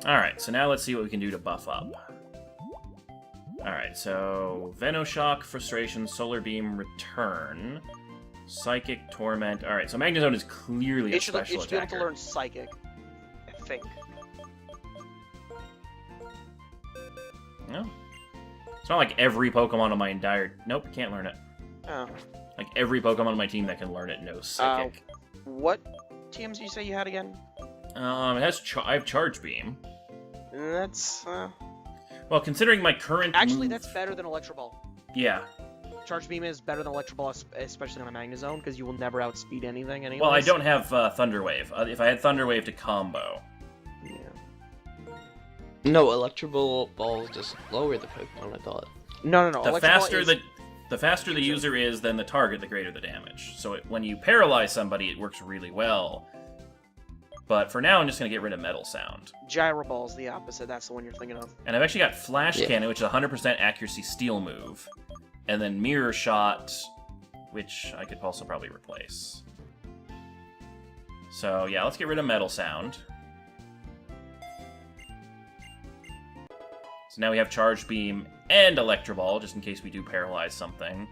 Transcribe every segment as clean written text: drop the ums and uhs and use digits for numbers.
Alright, so now let's see what we can do to buff up. Alright, so Venoshock, Frustration, Solar Beam, Return, Psychic, Torment. Alright, so Magnezone is clearly a special attacker. It should be able to learn Psychic, I think. No. It's not like every Pokemon on my entire... Nope, can't learn it. Oh. Like every Pokemon on my team that can learn it knows Psychic. What TMs did you say you had again? It has... I have Charge Beam. That's... Well, considering my current Actually, move... that's better than Electro Ball. Yeah. Charge Beam is better than Electro Ball, especially on a Magnezone, because you will never outspeed anything anyways. Well, I don't have Thunder Wave. If I had Thunder Wave to combo... Yeah. No, Electro Ball just lower the Pokemon, I thought. No. The faster the user is, then the target, the greater the damage. So when you paralyze somebody, it works really well. But for now, I'm just going to get rid of Metal Sound. Gyro Ball's the opposite. That's the one you're thinking of. And I've actually got Flash Cannon, which is a 100% accuracy steel move. And then Mirror Shot, which I could also probably replace. So yeah, let's get rid of Metal Sound. So now we have Charge Beam and Electro Ball, just in case we do paralyze something.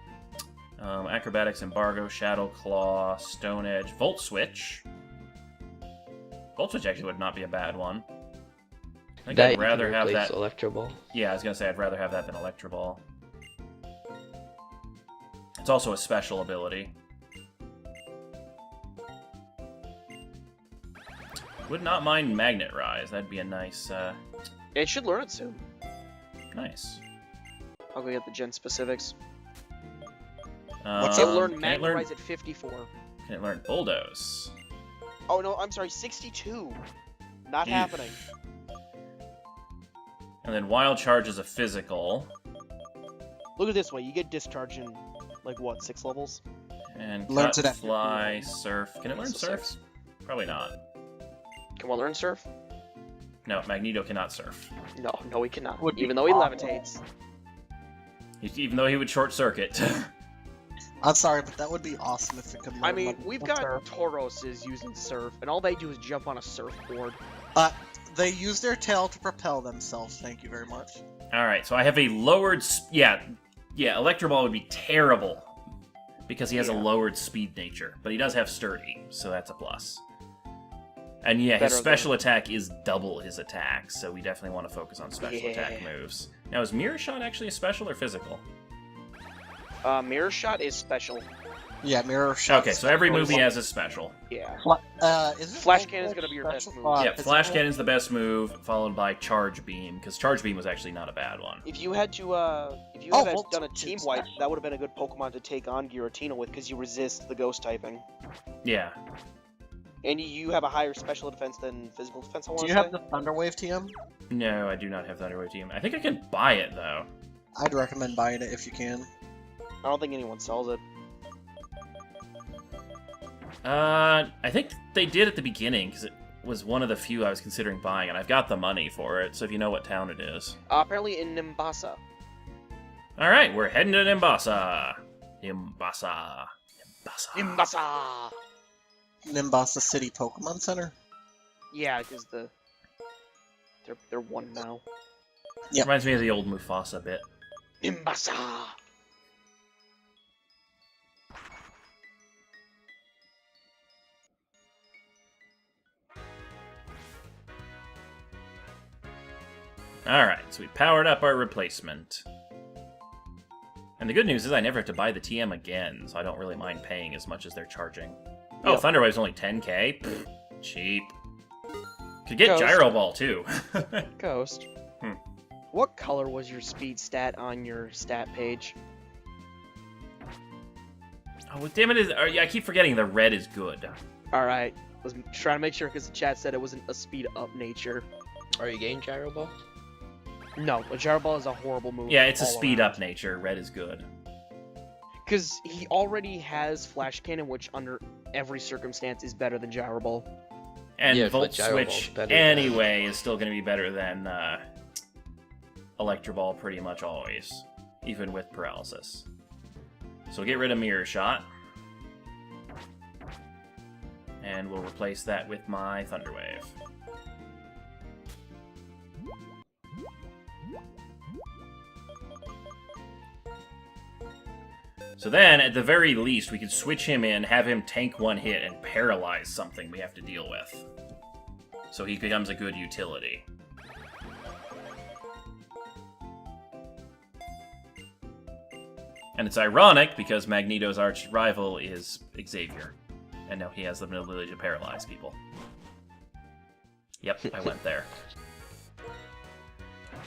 Acrobatics, Embargo, Shadow Claw, Stone Edge, Volt Switch. Volt Switch actually would not be a bad one. I think I'd rather have that. Electro Ball. Yeah, I was gonna say I'd rather have that than Electro Ball. It's also a special ability. Would not mind Magnet Rise. That'd be a nice. It should learn it soon. Nice. I'll go get the gen specifics. What's It'll learn Magnet Rise at 54. Can it learn Bulldoze? Oh no, I'm sorry, 62. Not happening. And then Wild Charge is a physical. Look at it this way, you get Discharge in, like, what, 6 levels? And Learns Cut, it Fly, Surf. Can it learn So Surf? 6. Probably not. Can one learn Surf? No, Magneto cannot Surf. No, he cannot. Would be Even though he awful. levitates. Even though he would Short Circuit. I'm sorry, but that would be awesome if it could learn. I mean, level we've one got Surf. Tauroses using Surf, and all they do is jump on a surfboard. They use their tail to propel themselves, thank you very much. Alright, so I have a lowered... Yeah, Electro Ball would be terrible. Because he has a lowered speed nature. But he does have Sturdy, so that's a plus. And yeah, his special attack is double his attack, so we definitely want to focus on special attack moves. Now, is Mirror Shot actually a special or physical? Mirror Shot is special. Yeah, Mirror Shot. Okay, so every move he has is special. Yeah. Is it Flash Cannon is going to be your best move. Yeah, Flash Cannon's the best move, followed by Charge Beam, because Charge Beam was actually not a bad one. If you had to, Volt done a Switch team is wipe, special. that would have been a good Pokemon to take on Giratina with, because you resist the Ghost typing. Yeah. And you have a higher special defense than physical defense, I want Do to you say. have the Thunder Wave TM? No, I do not have Thunderwave Team. I think I can buy it, though. I'd recommend buying it if you can. I don't think anyone sells it. I think they did at the beginning, because it was one of the few I was considering buying, and I've got the money for it, so if you know what town it is. Apparently in Nimbasa. Alright, we're heading to Nimbasa. Nimbasa. Nimbasa! Nimbasa City Pokemon Center? Yeah, because they're one now. Yep. Reminds me of the old Mufasa bit. Nimbasa! Alright, so we powered up our replacement. And the good news is I never have to buy the TM again, so I don't really mind paying as much as they're charging. Oh, Yep. Thunderwave's only 10k? Pfft, cheap. Could get Ghost. Gyro Ball, too. Ghost. What color was your speed stat on your stat page? Oh, well, damn it, I keep forgetting the red is good. Alright. Was trying to make sure because the chat said it wasn't a speed up nature. Are you getting Gyro Ball? No, a Gyro Ball is a horrible move. Yeah, it's a all speed around. up nature. Red is good. Because he already has Flash Cannon, which under every circumstance is better than Gyro Ball. And Yeah, Volt but Gyro Switch, Ball's better than- anyway, is still going to be better than Electro Ball pretty much always, even with Paralysis. So we'll get rid of Mirror Shot. And we'll replace that with my Thunder Wave. So then, at the very least, we could switch him in, have him tank one hit, and paralyze something we have to deal with. So he becomes a good utility. And it's ironic, because Magneto's arch rival is Xavier. And now he has the ability to paralyze people. Yep, I went there.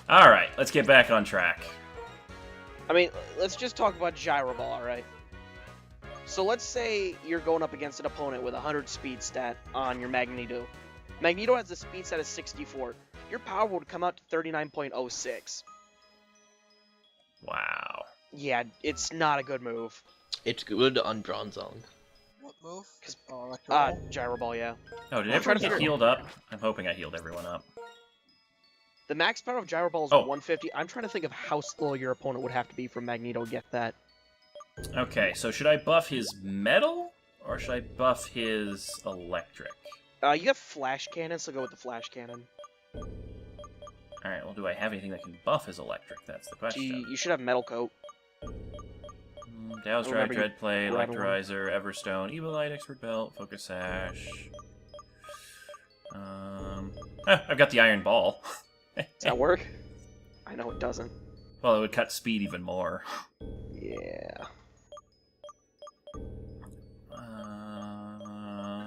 Alright, let's get back on track. I mean, let's just talk about Gyro Ball, alright? So let's say you're going up against an opponent with 100 speed stat on your Magneto. Magneto has a speed stat of 64. Your power would come out to 39.06. Wow. Yeah, it's not a good move. It's good on Bronzong. What move? Electro Gyro Ball, yeah. Oh, did I'm trying everyone to get figure- healed up? I'm hoping I healed everyone up. The max power of Gyro Ball is Oh. 150. I'm trying to think of how slow your opponent would have to be for Magneto to get that. Okay, so should I buff his metal? Or should I buff his electric? You have Flash Cannon, so go with the Flash Cannon. Alright, well, do I have anything that can buff his electric? That's the question. You should have Metal Coat. Dow's Drive, Remember you- Dreadplate, grab one. Electrolyzer, Everstone, Evil Light, Expert Belt, Focus Sash. I've got the Iron Ball. Does that work? I know it doesn't. Well, it would cut speed even more. Yeah.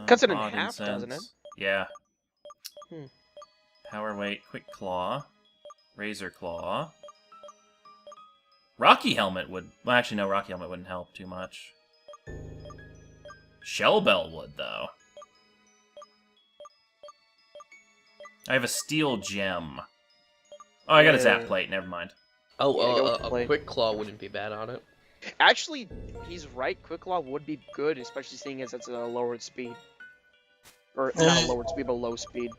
Cuts it in Odd half, doesn't it? Yeah. Hmm. Power Weight, Quick Claw, Razor Claw. Rocky Helmet would... Well, actually, no, Rocky Helmet wouldn't help too much. Shell Bell would, though. I have a Steel Gem. Oh, I got a Zap Plate, never mind. Oh, Yeah, go with the a plate. Quick Claw wouldn't be bad on it. Actually, he's right. Quick Claw would be good, especially seeing as it's a lowered speed. Or, not a lowered speed, but low speed.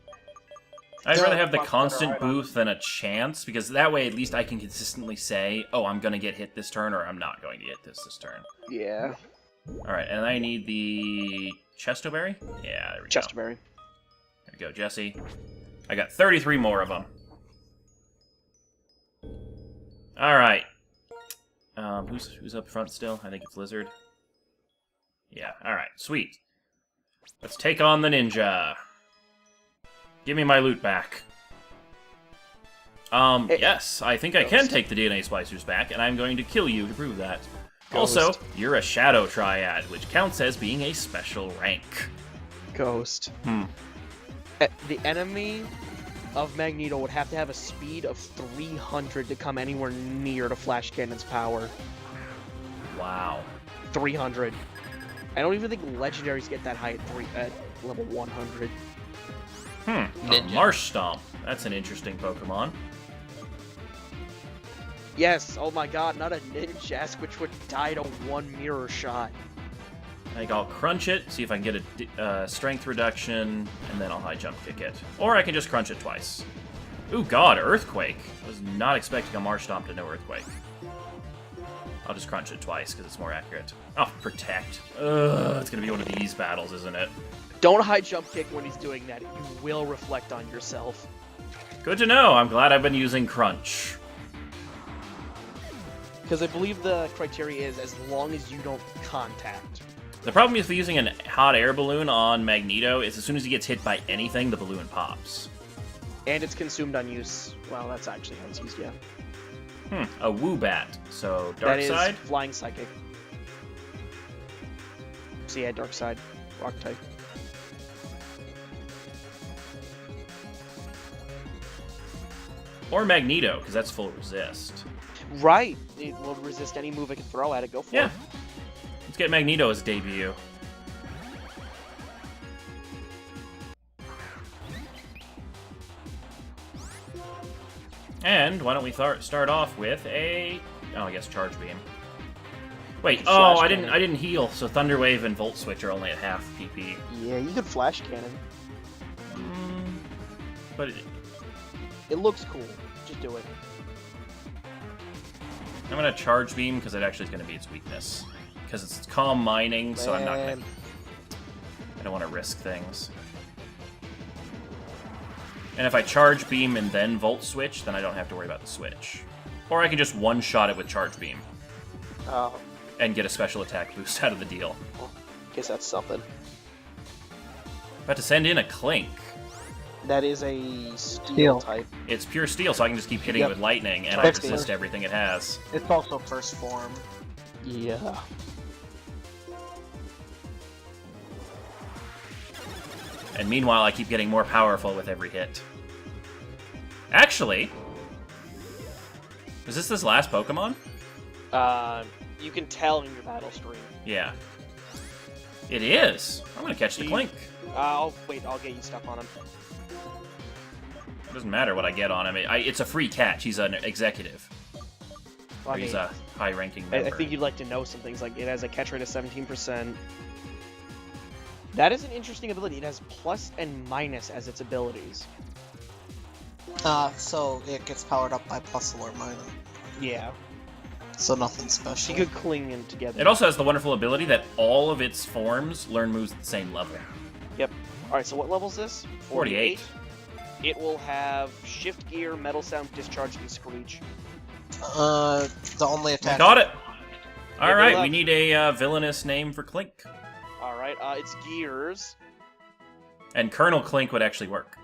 I'd Yeah, rather have the much better constant item. boost than a chance, because that way at least I can consistently say, oh, I'm going to get hit this turn, or I'm not going to get this turn. Yeah. Alright, and I need the Chestoberry? Yeah, there we go. Chesterberry. There we go, Jesse. I got 33 more of them. Alright. Who's up front still? I think it's Lizard. Yeah, alright, sweet. Let's take on the ninja. Give me my loot back. Hey. Yes, I think I can Ghost. take the DNA splicers back, and I'm going to kill you to prove that. Ghost. Also, you're a Shadow Triad, which counts as being a special rank. Ghost. Hmm. The enemy of Magneto would have to have a speed of 300 to come anywhere near to Flash Cannon's power. Wow. 300. I don't even think legendaries get that high at level 100. Ninja. Marsh Stomp. That's an interesting Pokemon. Yes, oh my god, not a Ninjask, which would die to one mirror shot. I think I'll crunch it, see if I can get a strength reduction, and then I'll high jump kick it. Or I can just crunch it twice. Ooh, God, Earthquake. Was not expecting a Marsh Stomp to know Earthquake. I'll just crunch it twice, because it's more accurate. Oh, Protect. Ugh, it's gonna be one of these battles, isn't it? Don't high jump kick when he's doing that. You will reflect on yourself. Good to know. I'm glad I've been using Crunch. Because I believe the criteria is as long as you don't contact. The problem with using a hot air balloon on Magneto is as soon as he gets hit by anything, the balloon pops. And it's consumed on use. Well, that's actually how it's used, yeah. A Woobat. So, That Dark is Side? Flying Psychic. So yeah, Dark Side. Rock type. Or Magneto, because that's full resist. Right! It will resist any move it can throw at it. Go for Yeah. it. Let's get Magneto as debut. And why don't we start off with a... Oh, I guess Charge Beam. Wait, Flash I Cannon. didn't heal, so Thunder Wave and Volt Switch are only at half PP. Yeah, you could Flash Cannon. But It looks cool. Just do it. I'm gonna Charge Beam because it actually is gonna be its weakness. Because it's Calm Mining, so I'm not gonna... Man. I don't want to risk things. And if I Charge Beam and then Volt Switch, then I don't have to worry about the switch. Or I can just one-shot it with Charge Beam. Oh. and get a special attack boost out of the deal. Guess that's something. About to send in a Klink. That is a steel type. It's pure steel, so I can just keep hitting it with lightning, and I That's resist everything it has. It's also first form. Yeah. And meanwhile, I keep getting more powerful with every hit. Actually, is this last Pokemon? You can tell in your battle stream. Yeah. It is. I'm gonna catch the Klink. I'll get you stuff on him. It doesn't matter what I get on him. It's a free catch. He's an executive. Well, He's a high-ranking member. I think you'd like to know some things, like it has a catch rate of 17%. That is an interesting ability. It has plus and minus as its abilities. So it gets powered up by plus or minus. Yeah. So nothing special. She could cling in together. It also has the wonderful ability that all of its forms learn moves at the same level. Yep. Alright, so what level is this? 48. It will have Shift Gear, Metal Sound, Discharge, and Screech. The only attack. Got it! Yeah, Alright, good we need a villainous name for Klink. Alright, it's Gears. And Colonel Klink would actually work.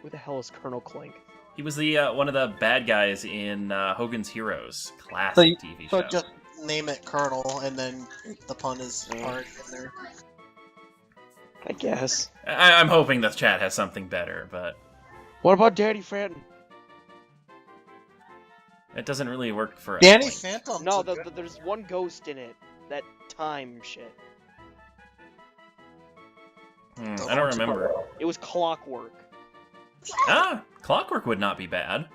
Who the hell is Colonel Klink? He was the one of the bad guys in Hogan's Heroes, classic TV show. So just name it Colonel, and then the pun is already in there. I guess. I'm hoping the chat has something better, but What about Danny Phantom? it doesn't really work for us. Danny Klink. Phantom. No, there's one ghost in it. That time shit. I don't remember. It was Clockwork. Clockwork would not be bad.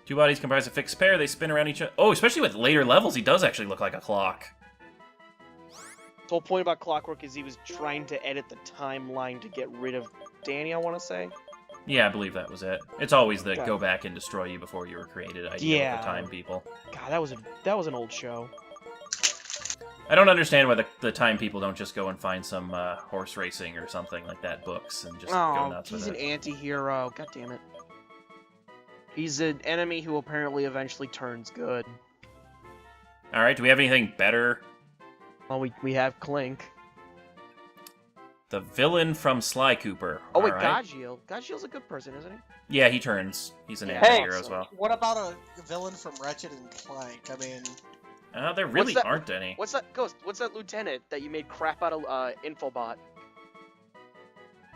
Two bodies comprise a fixed pair, they spin around each other. Oh, especially with later levels, he does actually look like a clock. The whole point about Clockwork is he was trying to edit the timeline to get rid of Danny, I want to say. Yeah, I believe that was it. It's always the God. go back and destroy you before you were created idea with the time people. God, that was an old show. I don't understand why the time people don't just go and find some horse racing or something like that books and just go nuts he's with an it. anti-hero. God damn it. He's an enemy who apparently eventually turns good. Alright, do we have anything better? Well, we have Klink. The villain from Sly Cooper. Oh wait, alright. Gajiel. Gajiel's a good person, isn't he? Yeah, he turns. He's an Hey, anti-hero as well. What about a villain from Wretched and Clank? I mean, There really that- aren't any. What's that Ghost? What's that lieutenant that you made crap out of Infobot?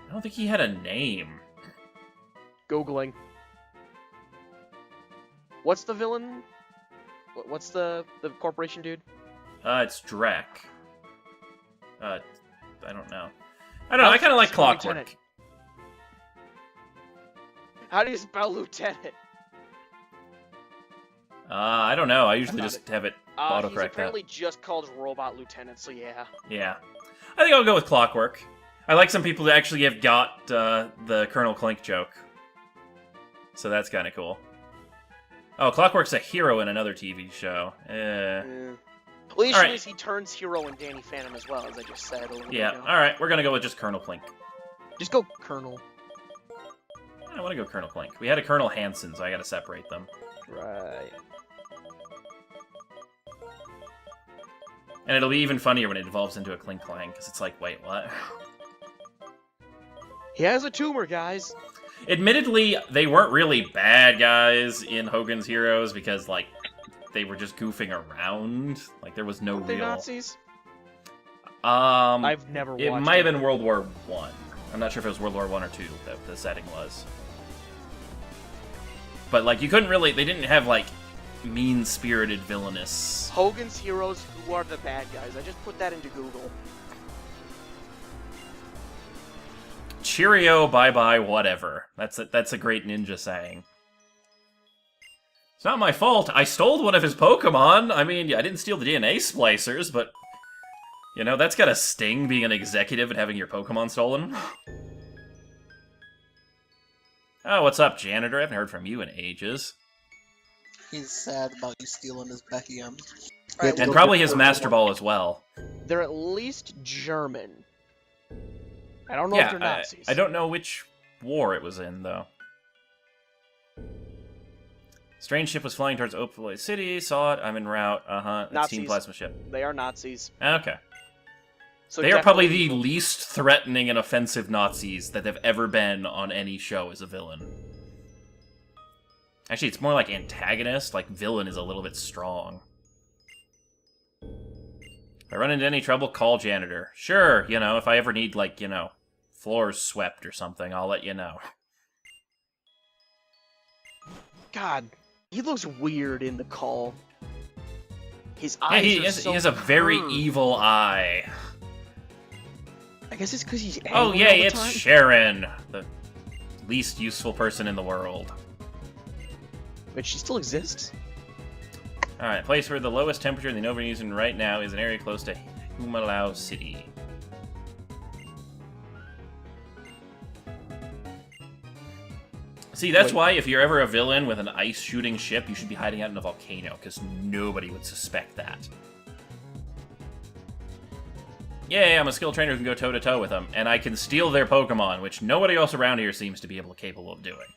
I don't think he had a name. Googling. What's the villain? What's the corporation dude? It's Drek. I don't know. I don't know, I kind of like Spell Clockwork. lieutenant. How do you spell lieutenant? I don't know, I usually Not just have it He's autocorrect that. apparently just called Robot Lieutenant, so yeah. Yeah. I think I'll go with Clockwork. I like some people that actually have got the Colonel Klink joke. So that's kind of cool. Oh, Clockwork's a hero in another TV show. Well, the issue Alright. is he turns hero in Danny Phantom as well, as I just said a little Yeah, bit ago. alright, we're gonna go with just Colonel Klink. Just go Colonel. I want to go Colonel Klink. We had a Colonel Hanson, so I gotta separate them. Right. And it'll be even funnier when it evolves into a Klink Clang, because it's like, wait, what? He has a tumor, guys. Admittedly, they weren't really bad guys in Hogan's Heroes, because, like, they were just goofing around. Like, there was no Aren't they real... Nazis? I've never watched It might have been World War One. I'm not sure if it was World War One or Two that the setting was. But like, you couldn't really. They didn't have like mean-spirited villainous. Hogan's Heroes, who are the bad guys? I just put that into Google. Cheerio, bye bye, whatever. That's a great ninja saying. It's not my fault. I stole one of his Pokemon. I mean, I didn't steal the DNA splicers, but you know that's gotta sting being an executive and having your Pokemon stolen. Oh, what's up, janitor? I haven't heard from you in ages. he's sad about you stealing his Becky M. Alright, And probably his Master Ball as well. They're at least German. I don't know if they're Nazis. I don't know which war it was in, though. Strange ship was flying towards Opaloid City. Saw it. I'm en route. It's Team Nazis. Plasma ship. They are Nazis. Okay. So They are probably definitely the least threatening and offensive Nazis that have ever been on any show as a villain. Actually, it's more like antagonist. Like, villain is a little bit strong. If I run into any trouble, call janitor. Sure, you know, if I ever need, like, you know, floors swept or something, I'll let you know. God, he looks weird in the call. His Yeah, eyes he are has, so he has a very curved. evil eye. I guess it's because he's angry Oh, all yeah, the it's time. Sharon, the least useful person in the world. But she still exists. Alright, place where the lowest temperature in the Nova region right now is an area close to Humalau City. See, that's why if you're ever a villain with an ice-shooting ship, you should be hiding out in a volcano, because nobody would suspect that. Yay, I'm a skilled trainer who can go toe-to-toe with them, and I can steal their Pokemon, which nobody else around here seems to be capable of doing.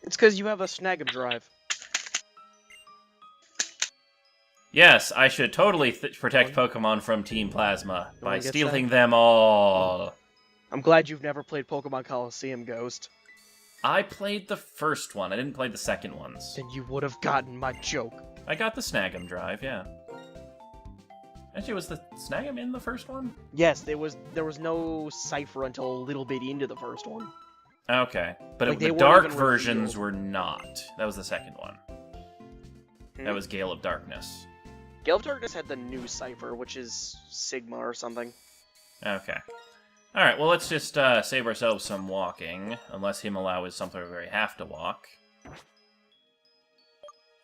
It's because you have a snag 'em drive. Yes, I should totally protect Pokemon from Team Plasma by gets stealing them all. I'm glad you've never played Pokemon Coliseum, Ghost. I played the first one. I didn't play the second ones. Then you would have gotten my joke. I got the Snag'em drive, yeah. Actually, was the Snag'em in the first one? Yes, there was no cipher until a little bit into the first one. Okay. But Like, they the weren't dark even versions revealed. were not. That was the second one. That was Gale of Darkness. Gale of Darkness had the new cipher, which is Sigma or something. Okay. Alright, well, let's just save ourselves some walking. Unless Himalaya is something where we have to walk.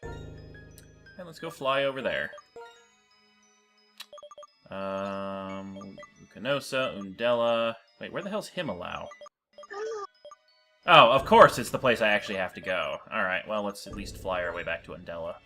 And let's go fly over there. Ukanosa, Undella... Wait, where the hell's Himalaya? Oh, of course it's the place I actually have to go. Alright, well, let's at least fly our way back to Undella.